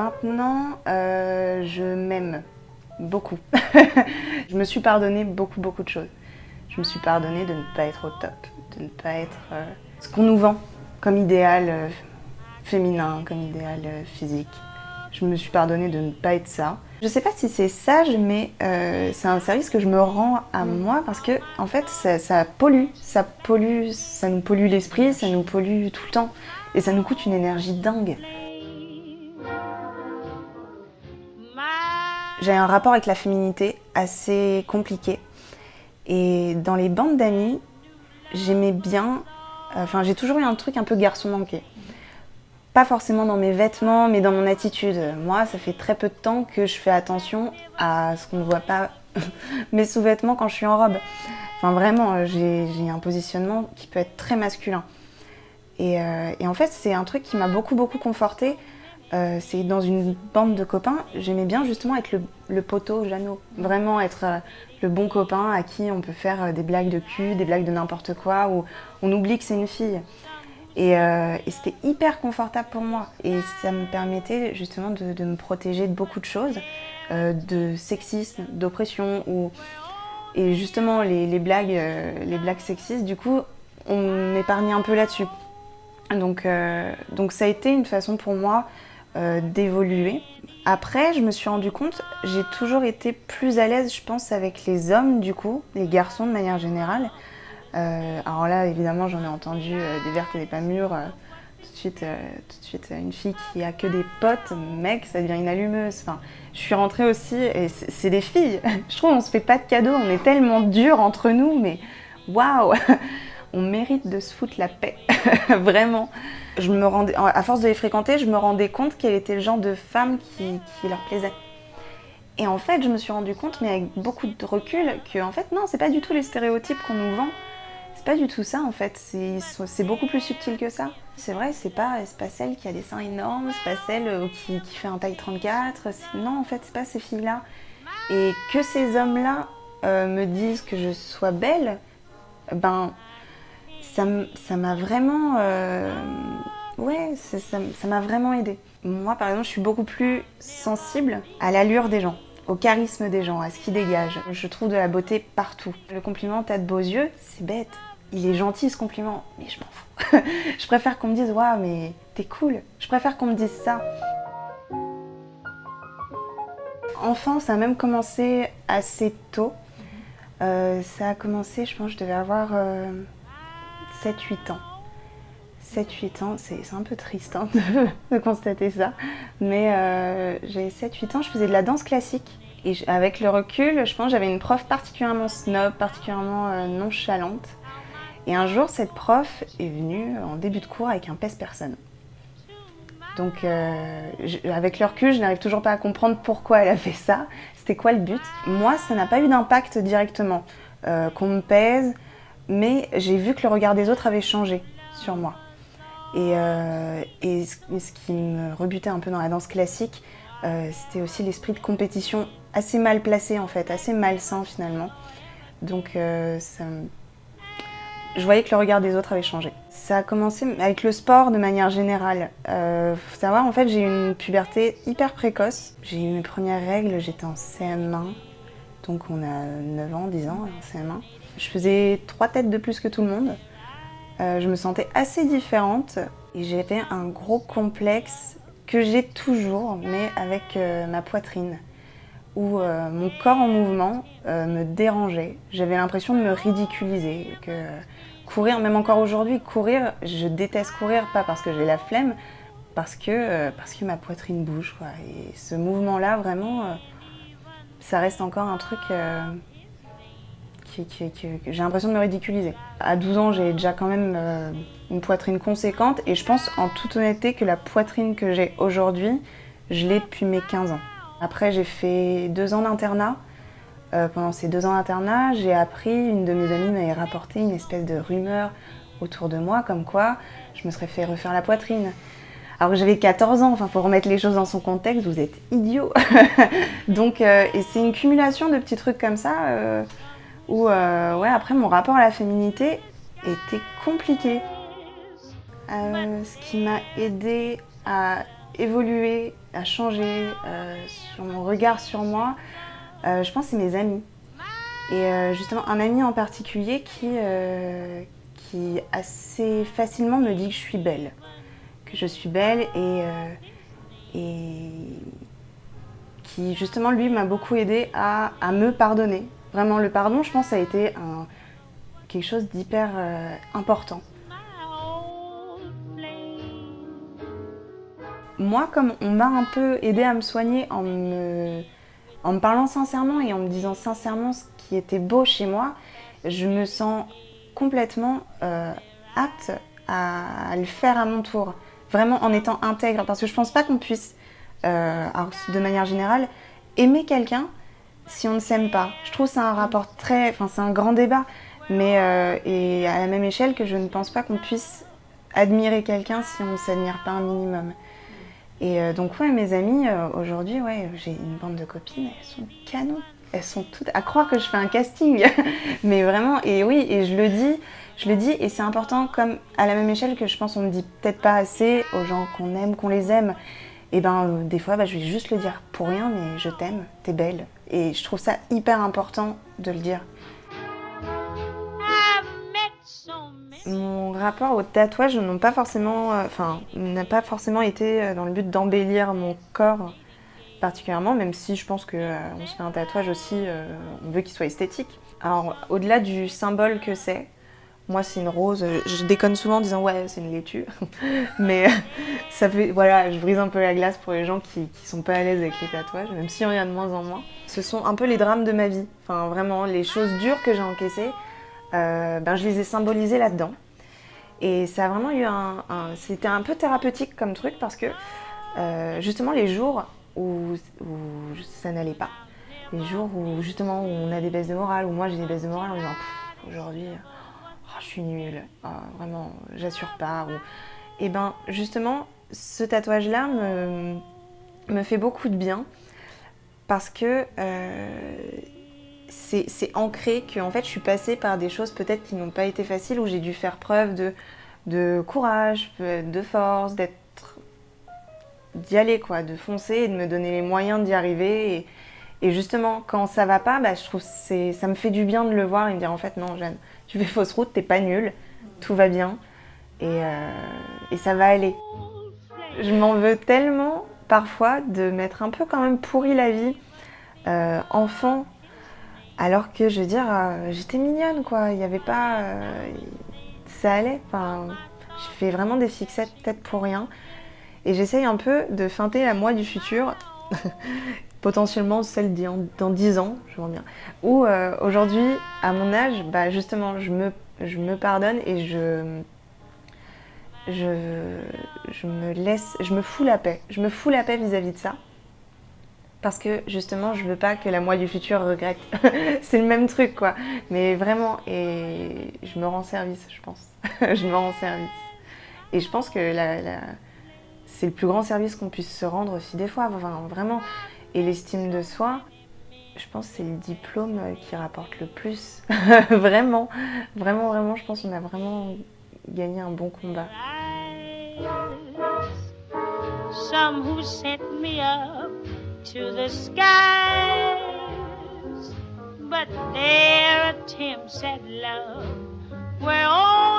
Maintenant, je m'aime beaucoup. Je me suis pardonné beaucoup de choses. Je me suis pardonné de ne pas être au top, de ne pas être ce qu'on nous vend comme idéal féminin, comme idéal physique. Je me suis pardonné de ne pas être ça. Je sais pas si c'est sage, mais c'est un service que je me rends à moi parce que en fait ça pollue, ça nous pollue l'esprit, ça nous pollue tout le temps et ça nous coûte une énergie dingue. J'ai un rapport avec la féminité assez compliqué et dans les bandes d'amis, j'aimais bien, j'ai toujours eu un truc un peu garçon manqué. Pas forcément dans mes vêtements, mais dans mon attitude. Moi, ça fait très peu de temps que je fais attention à ce qu'on ne voit pas mes sous-vêtements quand je suis en robe. Enfin, vraiment, j'ai un positionnement qui peut être très masculin. Et en fait, c'est un truc qui m'a beaucoup confortée. C'est dans une bande de copains, j'aimais bien justement être le poteau Jeannot. Vraiment être le bon copain à qui on peut faire des blagues de cul, des blagues de n'importe quoi, où on oublie que c'est une fille. Et c'était hyper confortable pour moi. Et ça me permettait justement de me protéger de beaucoup de choses, de sexisme, d'oppression. Et justement, les blagues sexistes, du coup, on m'épargnait un peu là-dessus. Donc ça a été une façon pour moi d'évoluer. Après, je me suis rendu compte, j'ai toujours été plus à l'aise, je pense, avec les hommes, du coup, les garçons de manière générale. Alors là, évidemment, j'en ai entendu des vertes et des pas mûres. Tout de suite, une fille qui a que des potes, mec, ça devient une allumeuse. Enfin, je suis rentrée aussi, et c'est des filles. Je trouve qu'on se fait pas de cadeaux, on est tellement durs entre nous, mais waouh, on mérite de se foutre la paix, vraiment. À force de les fréquenter, je me rendais compte qu'elle était le genre de femme qui leur plaisait. Et en fait, je me suis rendu compte, mais avec beaucoup de recul, que en fait, non, c'est pas du tout les stéréotypes qu'on nous vend. C'est pas du tout ça en fait, c'est beaucoup plus subtil que ça. C'est vrai, c'est pas celle qui a des seins énormes, c'est pas celle qui fait un taille 34, non en fait, c'est pas ces filles-là. Et que ces hommes-là me disent que je sois belle, ben ça m'a vraiment... ça m'a vraiment aidée. Moi par exemple, je suis beaucoup plus sensible à l'allure des gens, au charisme des gens, à ce qu'ils dégagent. Je trouve de la beauté partout. Le compliment « t'as de beaux yeux », c'est bête. Il est gentil ce compliment, mais je m'en fous. Je préfère qu'on me dise « waouh, mais t'es cool ». Je préfère qu'on me dise ça. Enfant, ça a même commencé assez tôt. Ça a commencé, je pense, je devais avoir 7-8 ans. 7-8 ans, c'est un peu triste hein, de constater ça. Mais j'avais 7-8 ans, je faisais de la danse classique. Et avec le recul, je pense que j'avais une prof particulièrement snob, particulièrement nonchalante. Et un jour, cette prof est venue en début de cours avec un pèse-personne. Donc, avec le recul, je n'arrive toujours pas à comprendre pourquoi elle a fait ça. C'était quoi le but? Moi, ça n'a pas eu d'impact directement, qu'on me pèse, mais j'ai vu que le regard des autres avait changé sur moi. Et ce qui me rebutait un peu dans la danse classique, c'était aussi l'esprit de compétition assez mal placé en fait, assez malsain finalement. Donc, je voyais que le regard des autres avait changé. Ça a commencé avec le sport de manière générale. Faut savoir, en fait, j'ai eu une puberté hyper précoce. J'ai eu mes premières règles, j'étais en CM1. Donc on a 9 ans, 10 ans en CM1. Je faisais 3 têtes de plus que tout le monde. Je me sentais assez différente. Et j'avais un gros complexe que j'ai toujours, mais avec ma poitrine. Où mon corps en mouvement me dérangeait. J'avais l'impression de me ridiculiser. Courir, même encore aujourd'hui, courir, je déteste courir, pas parce que j'ai la flemme, parce que ma poitrine bouge, quoi. Et ce mouvement-là, vraiment, ça reste encore un truc que j'ai l'impression de me ridiculiser. À 12 ans, j'ai déjà quand même une poitrine conséquente, et je pense en toute honnêteté que la poitrine que j'ai aujourd'hui, je l'ai depuis mes 15 ans. Après, j'ai fait 2 ans d'internat. Pendant ces 2 ans d'internat, j'ai appris, une de mes amies m'avait rapporté une espèce de rumeur autour de moi, comme quoi je me serais fait refaire la poitrine. Alors que j'avais 14 ans, enfin, faut remettre les choses dans son contexte, vous êtes idiots. Donc, et c'est une cumulation de petits trucs comme ça, où après mon rapport à la féminité était compliqué. Ce qui m'a aidée à évoluer a changé sur mon regard sur moi, je pense que c'est mes amis. Et justement, un ami en particulier qui assez facilement me dit que je suis belle. Que je suis belle et qui justement, lui, m'a beaucoup aidée à me pardonner. Vraiment, le pardon, je pense, ça a été quelque chose d'hyper important. Moi, comme on m'a un peu aidée à me soigner en me parlant sincèrement et en me disant sincèrement ce qui était beau chez moi, je me sens complètement apte à le faire à mon tour. Vraiment en étant intègre. Parce que je pense pas qu'on puisse, alors, de manière générale, aimer quelqu'un si on ne s'aime pas. Je trouve que c'est un rapport c'est un grand débat. Mais et à la même échelle que je ne pense pas qu'on puisse admirer quelqu'un si on ne s'admire pas un minimum. Et donc ouais, mes amies, aujourd'hui, ouais, j'ai une bande de copines, elles sont canons. Elles sont toutes à croire que je fais un casting. Mais vraiment, et oui, et je le dis, et c'est important, comme à la même échelle que je pense on ne dit peut-être pas assez aux gens qu'on aime, qu'on les aime. Et des fois, je vais juste le dire pour rien, mais je t'aime, t'es belle. Et je trouve ça hyper important de le dire. Mon rapport au tatouage n'a pas forcément été dans le but d'embellir mon corps particulièrement, même si je pense qu'on se fait un tatouage aussi, on veut qu'il soit esthétique. Alors, au-delà du symbole que c'est, moi c'est une rose, je déconne souvent en disant ouais c'est une laitue, mais ça fait, voilà, je brise un peu la glace pour les gens qui sont pas à l'aise avec les tatouages, même s'il y en a de moins en moins. Ce sont un peu les drames de ma vie, enfin vraiment les choses dures que j'ai encaissées. Je les ai symbolisés là-dedans. Et ça a vraiment eu c'était un peu thérapeutique comme truc parce que justement les jours où ça n'allait pas, les jours où justement où on a des baisses de morale, où moi j'ai des baisses de morale en disant aujourd'hui je suis nulle, vraiment j'assure pas. Et justement ce tatouage-là me fait beaucoup de bien parce que c'est ancré que en fait, je suis passée par des choses peut-être qui n'ont pas été faciles, où j'ai dû faire preuve de courage, de force, d'y aller, quoi, de foncer et de me donner les moyens d'y arriver. Et justement, quand ça va pas, je trouve que ça me fait du bien de le voir et me dire en fait, non, Jeanne, tu fais fausse route, t'es pas nulle, tout va bien et ça va aller. Je m'en veux tellement parfois de m'être un peu quand même pourri la vie enfant. Alors que, je veux dire, j'étais mignonne, quoi. Il n'y avait pas... ça allait. Enfin, je fais vraiment des fixettes peut-être pour rien. Et j'essaye un peu de feinter la moi du futur, potentiellement celle dans 10 ans, je vois bien. Où aujourd'hui, à mon âge, justement, je me pardonne et je me fous la paix. Je me fous la paix vis-à-vis de ça. Parce que justement, je veux pas que la moi du futur regrette. C'est le même truc, quoi. Mais vraiment, et je me rends service, je pense. Je me rends service. Et je pense que c'est le plus grand service qu'on puisse se rendre aussi des fois, enfin, vraiment. Et l'estime de soi, je pense que c'est le diplôme qui rapporte le plus. Vraiment, vraiment, vraiment, je pense qu'on a vraiment gagné un bon combat. Some who set me up to the skies, but their attempts at love were all